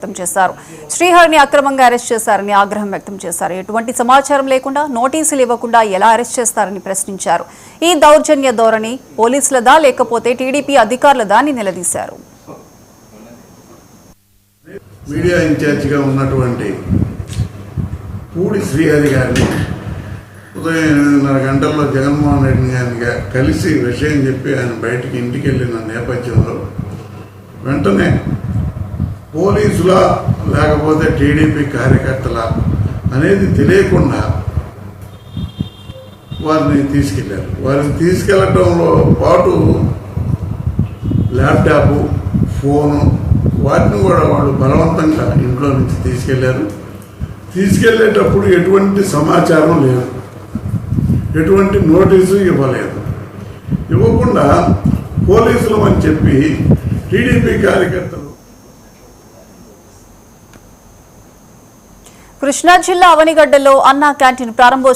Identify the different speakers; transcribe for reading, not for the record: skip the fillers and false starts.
Speaker 1: వ్యక్తం చేశారు. శ్రీహరిని అక్రమంగా అరెస్ట్ చేశారని ఆగ్రహం వ్యక్తం చేశారు. ఎటువంటి సమాచారం లేకుండా నోటీసులు ఇవ్వకుండా ఎలా అరెస్ట్ చేస్తారని ప్రశ్నించారు. ఈ దౌర్జన్య ధోరణి పోలీసులదా లేకపోతే టీడీపీ అధికారులదా అని నిలదీశారు.
Speaker 2: మీడియా ఇన్ఛార్జిగా ఉన్నటువంటి పూడి శ్రీహరి గారిని ఉదయం 8:30 గంటల్లో జగన్మోహన్ రెడ్డి గారిని కలిసి విషయం చెప్పి ఆయన బయటికి ఇంటికి వెళ్ళిన నేపథ్యంలో వెంటనే పోలీసుల లేకపోతే టీడీపీ కార్యకర్తల అనేది తెలియకుండా వారిని తీసుకెళ్లారు. వారిని తీసుకెళ్లడంలో పాటు ల్యాప్టాపు, ఫోను వాటిని కూడా వాళ్ళు బలవంతంగా ఇంట్లో నుంచి తీసుకెళ్లారు. తీసుకెళ్లేటప్పుడు ఎటువంటి సమాచారం లేదు, ఎటువంటి నోటీసు ఇవ్వలేదు. ఇవ్వకుండా పోలీసులు అని చెప్పి టీడీపీ కార్యకర్తలు.
Speaker 1: కృష్ణా జిల్లా అవనిగడ్డలో అన్నా క్యాంటీన్ ప్రారంభోత్సవం